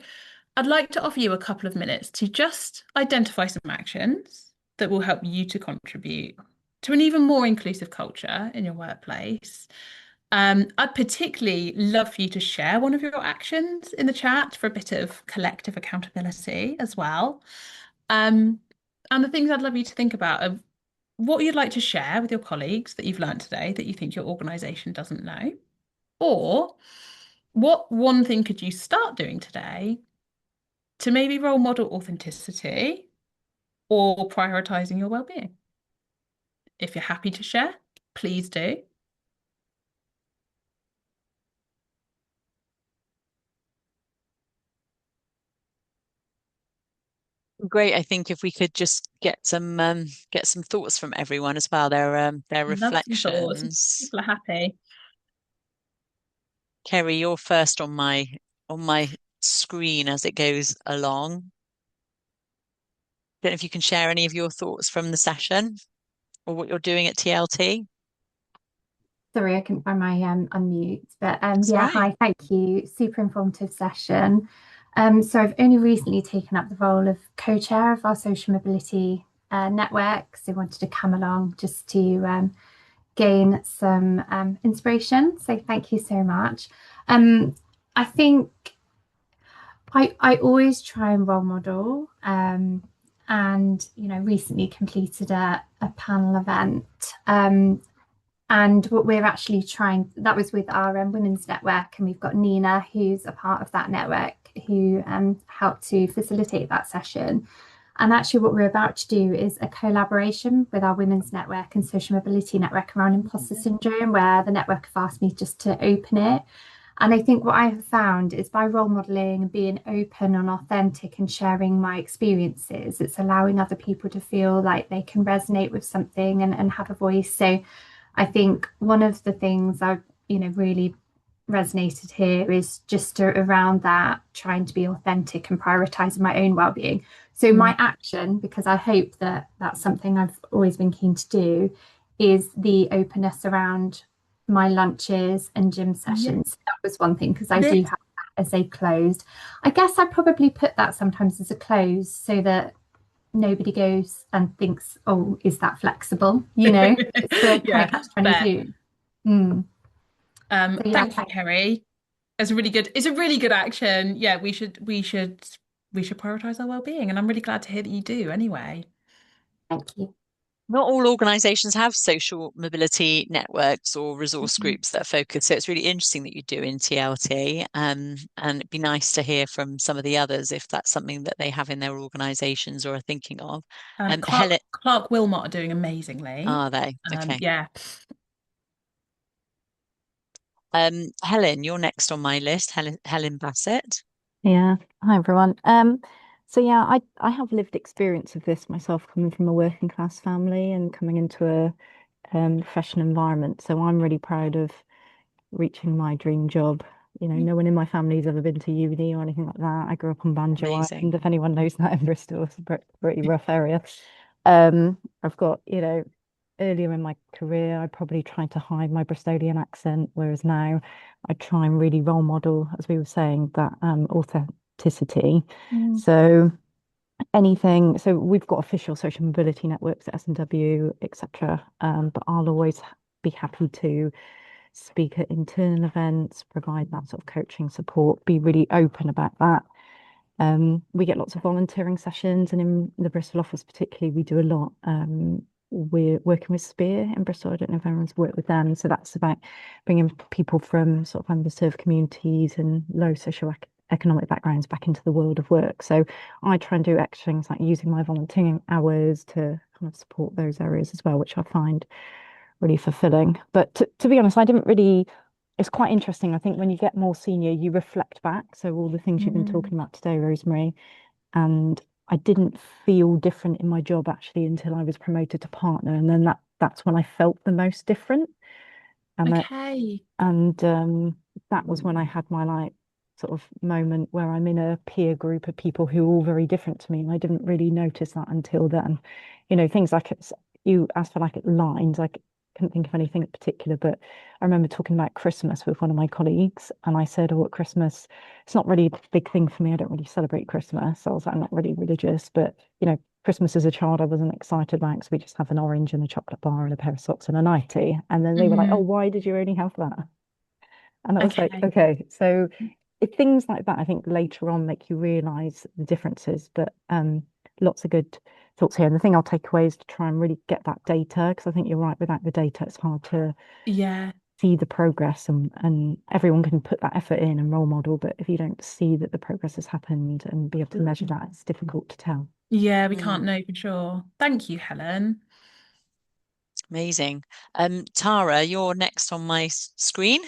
I'd like to offer you a couple of minutes to just identify some actions that will help you to contribute to an even more inclusive culture in your workplace. I'd particularly love for you to share one of your actions in the chat for a bit of collective accountability as well. And the things I'd love you to think about are what you'd like to share with your colleagues that you've learned today that you think your organisation doesn't know, or what one thing could you start doing today to maybe role model authenticity or prioritising your well-being. If you're happy to share, please do.
Great. I think if we could just get some thoughts from everyone as well, their
Love some thoughts.
reflections.
People are happy.
Kerry, you're first on my screen as it goes along. Don't know if you can share any of your thoughts from the session or what you're doing at TLT.
Sorry, I couldn't find my unmute, but
That's
yeah,
right.
hi, thank you. Super informative session. So I've only recently taken up the role of co-chair of our social mobility network. So I wanted to come along just to gain some inspiration. So thank you so much. I think I always try and role model, and recently completed a panel event. And what we're actually trying, that was with our women's network, and we've got Nina, who's a part of that network, who helped to facilitate that session. And actually what we're about to do is a collaboration with our women's network and social mobility network around imposter syndrome, where the network have asked me just to open it. And I think what I have found is by role modeling and being open and authentic and sharing my experiences, it's allowing other people to feel like they can resonate with something and have a voice. So I think one of the things I've, really resonated here is just around that, trying to be authentic and prioritizing my own well-being. So my action, because I hope that that's something I've always been keen to do, is the openness around my lunches and gym sessions. That was one thing, because I do have that as a closed. I guess I probably put that sometimes as a close so that nobody goes and thinks, oh, is that flexible? It's the
Yeah,
catch-22.
Thank you, Kerry. It's a really good action. Yeah, we should prioritize our well-being, and I'm really glad to hear that you do anyway.
Thank you.
Not all organisations have social mobility networks or resource groups that focus. So it's really interesting that you do in TLT. And it'd be nice to hear from some of the others if that's something that they have in their organisations or are thinking of.
Clark Wilmot are doing amazingly.
Are they? Okay.
Yeah.
Helen, you're next on my list. Helen Bassett.
Yeah. Hi, everyone. So yeah, I have lived experience of this myself, coming from a working class family and coming into a professional environment. So I'm really proud of reaching my dream job. No one in my family's ever been to uni or anything like that. I grew up on Banjo Island, if anyone knows that in Bristol. It's a pretty rough area. I've got, earlier in my career, I probably tried to hide my Bristolian accent, whereas now I try and really role model, as we were saying, that authenticity. So we've got official social mobility networks at S&W, etc. But I'll always be happy to speak at internal events, provide that sort of coaching support, be really open about that. We get lots of volunteering sessions, and in the Bristol office particularly, we do a lot. We're working with Spear in Bristol. I don't know if everyone's worked with them. So that's about bringing people from sort of underserved communities and low socioeconomic backgrounds back into the world of work. So I try and do extra things like using my volunteering hours to kind of support those areas as well, which I find really fulfilling. But to be honest, it's quite interesting. I think when you get more senior, you reflect back. So all the things you've been talking about today, Rosemary, and I didn't feel different in my job actually until I was promoted to partner, and then that's when I felt the most different. And that was when I had my sort of moment where I'm in a peer group of people who are all very different to me, and I didn't really notice that until then. Things like you asked for lines, I couldn't think of anything in particular, but I remember talking about Christmas with one of my colleagues, and I said, oh, at Christmas, it's not really a big thing for me. I don't really celebrate Christmas. I was like, I'm not really religious, but Christmas as a child I wasn't excited about, because we just have an orange and a chocolate bar and a pair of socks and a nightie. And then they were like, oh, why did you only have that? And I was like,
Okay.
okay, so things like that, I think later on make you realize the differences, but lots of good thoughts here. And the thing I'll take away is to try and really get that data, because I think you're right, without the data, it's hard to
Yeah.
see the progress, and everyone can put that effort in and role model, but if you don't see that the progress has happened and be able to measure that, it's difficult to tell.
Yeah, we can't know for sure. Thank you, Helen.
Amazing. Tara, you're next on my screen.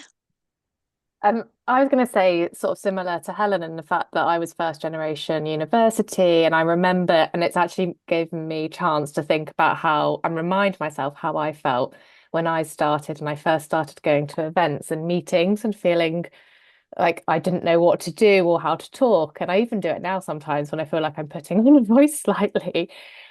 I was going to say sort of similar to Helen in the fact that I was first generation university, and I remember, and it's actually given me a chance to think about how and remind myself how I felt when I started and I first started going to events and meetings and feeling like I didn't know what to do or how to talk. And I even do it now sometimes when I feel like I'm putting on a voice slightly.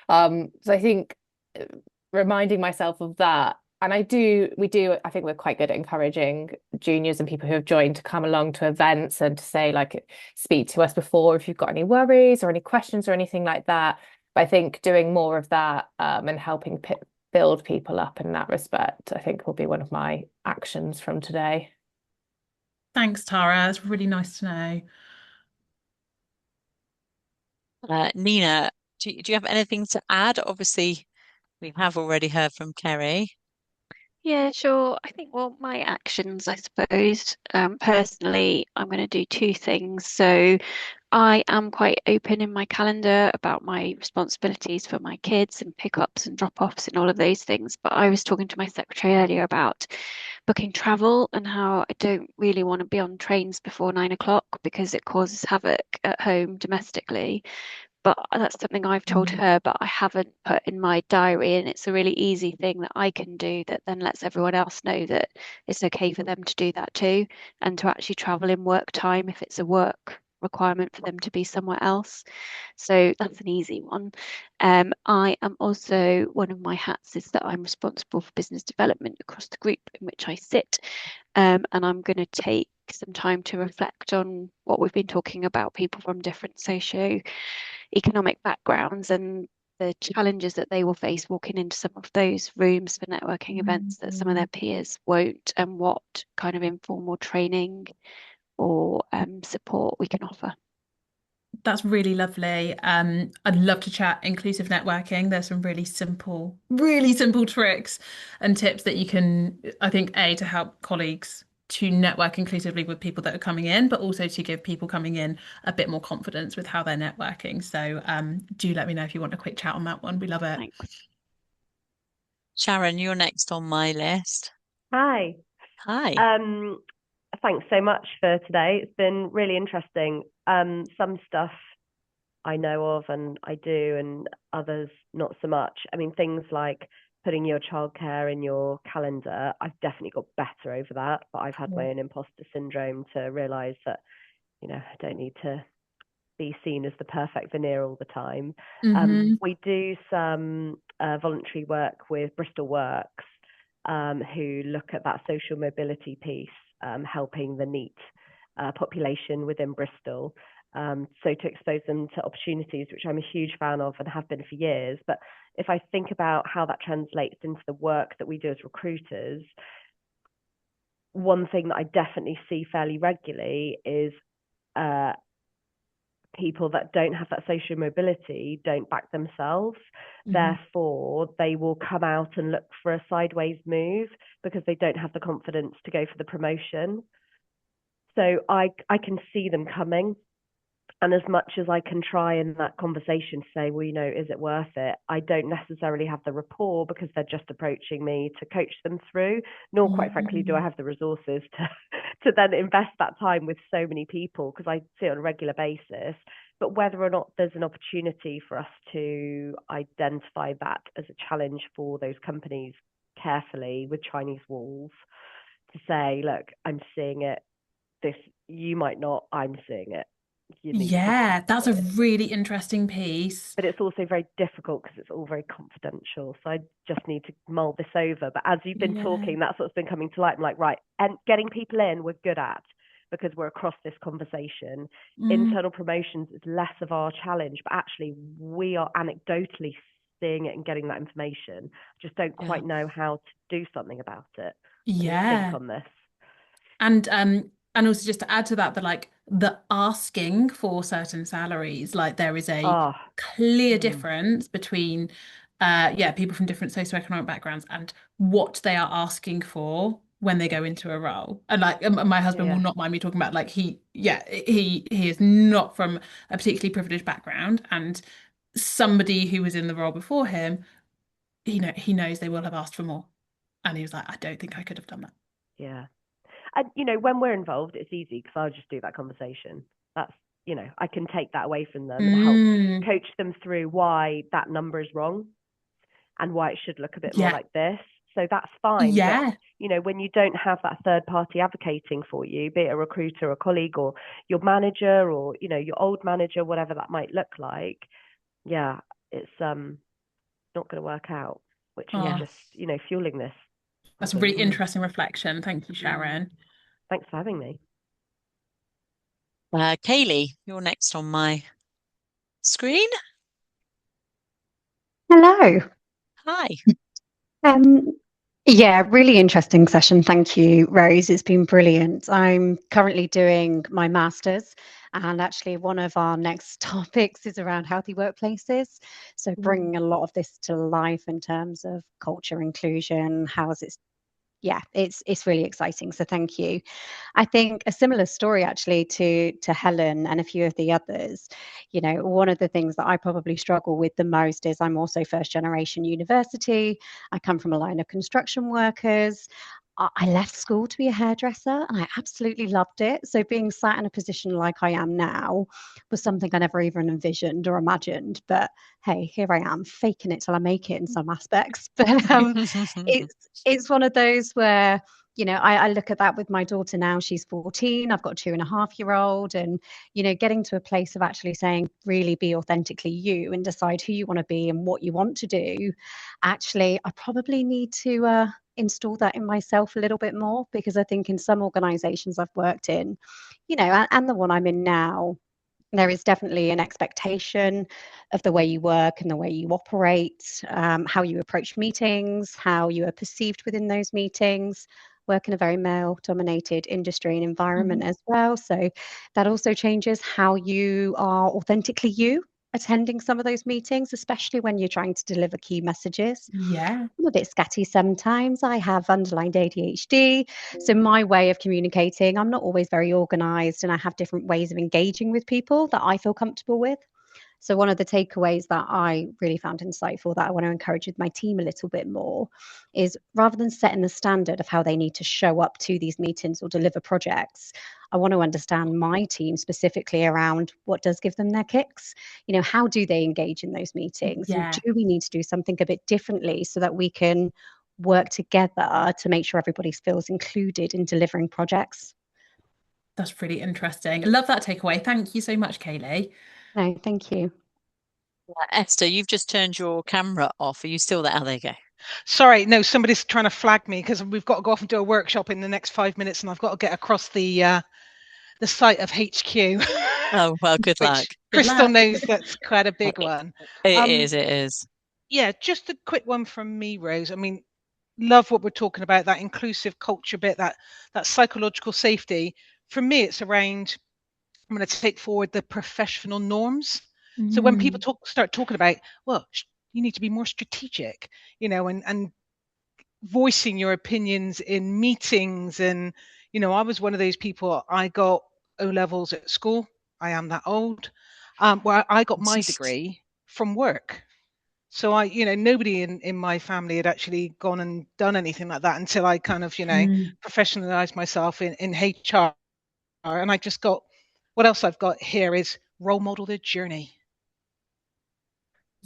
So I think uh, reminding myself of that. And I think we're quite good at encouraging juniors and people who have joined to come along to events and to say, like, speak to us before if you've got any worries or any questions or anything like that. But I think doing more of that and helping build people up in that respect, I think will be one of my actions from today.
Thanks, Tara. It's really nice to know.
Nina, do you have anything to add? Obviously, we have already heard from Kerry.
Yeah, sure. I think, well, my actions, I suppose, personally, I'm going to do two things. So I am quite open in my calendar about my responsibilities for my kids and pickups and drop-offs and all of those things. But I was talking to my secretary earlier about booking travel and how I don't really want to be on trains before 9 o'clock because it causes havoc at home domestically. But that's something I've told her, but I haven't put in my diary. And it's a really easy thing that I can do that then lets everyone else know that it's okay for them to do that too, and to actually travel in work time if it's a work requirement for them to be somewhere else. So that's an easy one. I am also, one of my hats is that I'm responsible for business development across the group in which I sit. And I'm going to take some time to reflect on what we've been talking about, people from different socio-economic backgrounds and the challenges that they will face walking into some of those rooms for networking events that some of their peers won't, and what kind of informal training or support we can offer.
That's really lovely. I'd love to chat inclusive networking. There's some really simple tricks and tips that you can, I think, to help colleagues to network inclusively with people that are coming in, but also to give people coming in a bit more confidence with how they're networking. So do let me know if you want a quick chat on that one. We love it.
Thanks.
Sharon, you're next on my list.
Hi.
Hi.
Thanks so much for today. It's been really interesting. Some stuff I know of and I do, and others not so much. I mean, things like putting your childcare in your calendar, I've definitely got better over that, but I've had my own imposter syndrome to realize that, I don't need to be seen as the perfect veneer all the time. We do some voluntary work with Bristol Works, who look at that social mobility piece, helping the NEET population within Bristol. So to expose them to opportunities, which I'm a huge fan of and have been for years. But if I think about how that translates into the work that we do as recruiters, one thing that I definitely see fairly regularly is people that don't have that social mobility don't back themselves. Therefore, they will come out and look for a sideways move because they don't have the confidence to go for the promotion. So I can see them coming. And as much as I can try in that conversation to say, well, is it worth it? I don't necessarily have the rapport because they're just approaching me to coach them through, nor quite frankly, do I have the resources to then invest that time with so many people because I see it on a regular basis. But whether or not there's an opportunity for us to identify that as a challenge for those companies carefully with Chinese walls to say, look, I'm seeing it. You might not, I'm seeing it.
Yeah, that's a really interesting piece.
But it's also very difficult because it's all very confidential. So I just need to mull this over. But as you've been talking, that's what's been coming to light. I'm like, right, and getting people in, we're good at because we're across this conversation. Internal promotions is less of our challenge, but actually we are anecdotally seeing it and getting that information. Just don't quite know how to do something about it. Think on this.
And also just to add to that, the asking for certain salaries, like there is a clear difference between people from different socioeconomic backgrounds and what they are asking for when they go into a role. And my husband will not mind me talking about, like, he is not from a particularly privileged background, and somebody who was in the role before him, he knows they will have asked for more. And he was like, I don't think I could have done that.
Yeah. And, when we're involved, it's easy because I'll just do that conversation. That's, I can take that away from them and help coach them through why that number is wrong and why it should look a bit more like this. So that's fine.
Yeah.
But, when you don't have that third party advocating for you, be it a recruiter, a colleague, or your manager, or, your old manager, whatever that might look like, it's not going to work out, which is just, fueling this.
That's a really interesting reflection. Thank you, Sharon.
Thanks for having me.
Kaylee, you're next on my screen.
Hello.
Hi.
Yeah, really interesting session. Thank you, Rose. It's been brilliant. I'm currently doing my master's, and actually one of our next topics is around healthy workplaces. So bringing a lot of this to life in terms of culture, inclusion, it's really exciting. So thank you. I think a similar story actually to Helen and a few of the others. One of the things that I probably struggle with the most is I'm also first generation university. I come from a line of construction workers. I left school to be a hairdresser and I absolutely loved it. So being sat in a position like I am now was something I never even envisioned or imagined. But hey, here I am, faking it till I make it in some aspects. But it's one of those where, I look at that with my daughter now. She's 14. I've got a 2.5-year-old, and, getting to a place of actually saying, really be authentically you and decide who you want to be and what you want to do. Actually, I probably need to install that in myself a little bit more, because I think in some organizations I've worked in, and the one I'm in now, there is definitely an expectation of the way you work and the way you operate, how you approach meetings, how you are perceived within those meetings. Work in a very male-dominated industry and environment as well. So that also changes how you are authentically you attending some of those meetings, especially when you're trying to deliver key messages.
Yeah.
I'm a bit scatty sometimes. I have underlying ADHD. So my way of communicating, I'm not always very organized, and I have different ways of engaging with people that I feel comfortable with. So one of the takeaways that I really found insightful that I want to encourage with my team a little bit more is, rather than setting the standard of how they need to show up to these meetings or deliver projects, I want to understand my team specifically around what does give them their kicks. How do they engage in those meetings?
Yeah.
And do we need to do something a bit differently so that we can work together to make sure everybody feels included in delivering projects?
That's really interesting. I love that takeaway. Thank you so much, Kaylee.
No, thank you.
Esther, you've just turned your camera off. Are you still there? Oh, there you go.
Sorry, no, somebody's trying to flag me because we've got to go off and do a workshop in the next 5 minutes, and I've got to get across the site of HQ.
Oh, well, good luck.
Crystal knows that's quite a big one.
It is.
Yeah, just a quick one from me, Rose. I mean, love what we're talking about, that inclusive culture bit, that psychological safety. For me, it's around, I'm going to take forward the professional norms. So when people start talking about, well, you need to be more strategic, and voicing your opinions in meetings. And, I was one of those people, I got O levels at school. I am that old, where I got my degree from work. So nobody in my family had actually gone and done anything like that until I kind of, professionalized myself in HR. And I just got, what else I've got here is role model their journey.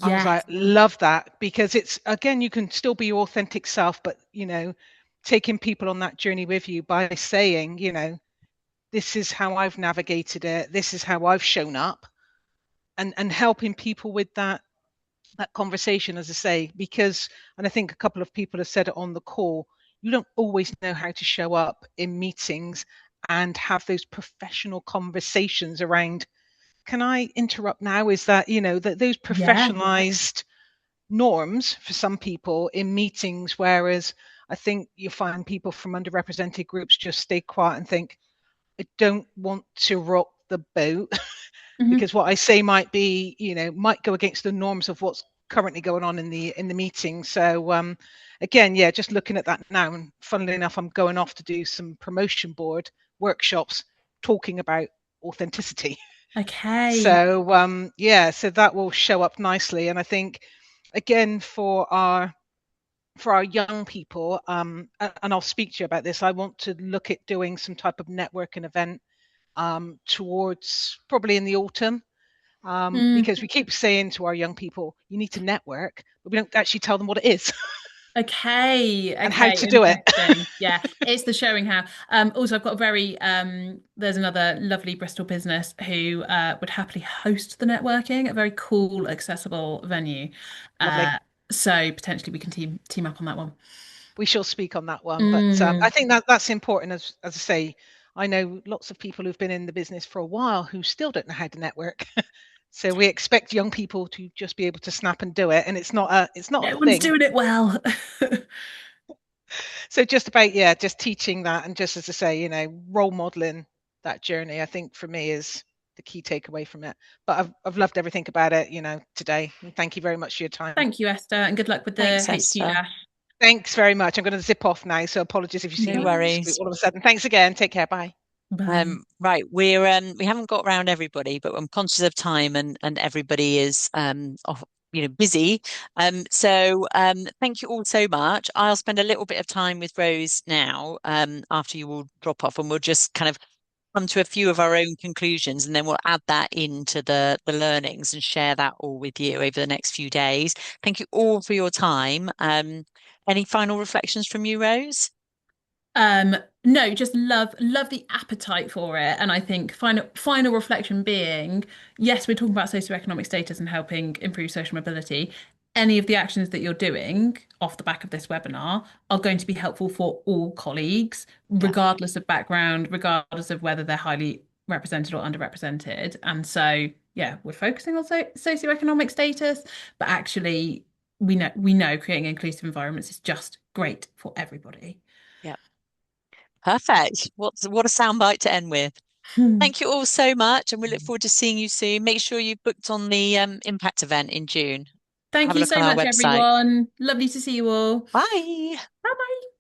I was like, love that, because it's, again, you can still be your authentic self, but, taking people on that journey with you by saying, this is how I've navigated it. This is how I've shown up, and helping people with that conversation, as I say, because, and I think a couple of people have said it on the call, you don't always know how to show up in meetings and have those professional conversations around, can I interrupt now? Is that, that those professionalized norms for some people in meetings, whereas I think you find people from underrepresented groups just stay quiet and think, I don't want to rock the boat because what I say might be, might go against the norms of what's currently going on in the meeting. So again, yeah, just looking at that now, and funnily enough, I'm going off to do some promotion board workshops talking about authenticity.
Okay.
So yeah, so that will show up nicely. And I think again for our young people, and I'll speak to you about this, I want to look at doing some type of networking event towards probably in the autumn, because we keep saying to our young people, you need to network, but we don't actually tell them what it is.
Okay.
And how to do it.
Yeah, it's the showing how. Also, I've got a very there's another lovely Bristol business who would happily host the networking, a very cool, accessible venue.
Lovely.
So potentially we can team up on that one.
We shall speak on that one. But I think that's important. As I say, I know lots of people who've been in the business for a while who still don't know how to network. So we expect young people to just be able to snap and do it, and it's not a
No one's doing it well.
So just about, just teaching that, and just as I say, role modeling that journey, I think for me is the key takeaway from it. But I've loved everything about it, today. And thank you very much for your time.
Thank you, Esther, and good luck with the HQ dash.
Thanks very much. I'm going to zip off now, so apologies if you see me all of a sudden. Thanks again. Take care. Bye.
Right, we haven't got around everybody, but I'm conscious of time, and everybody is off, busy. So thank you all so much. I'll spend a little bit of time with Rose now, after you all drop off, and we'll just kind of come to a few of our own conclusions, and then we'll add that into the learnings and share that all with you over the next few days. Thank you all for your time. Any final reflections from you, Rose?
No, just love the appetite for it. And I think final reflection being, yes, we're talking about socioeconomic status and helping improve social mobility. Any of the actions that you're doing off the back of this webinar are going to be helpful for all colleagues, regardless of background, regardless of whether they're highly represented or underrepresented. And so, yeah, we're focusing on socioeconomic status, but actually we know creating inclusive environments is just great for everybody.
Yeah. Perfect. What a soundbite to end with. Thank you all so much, and we look forward to seeing you soon. Make sure you've booked on the Impact event in June.
Thank you so much, everyone. Lovely to see you all.
Bye.
Bye-bye.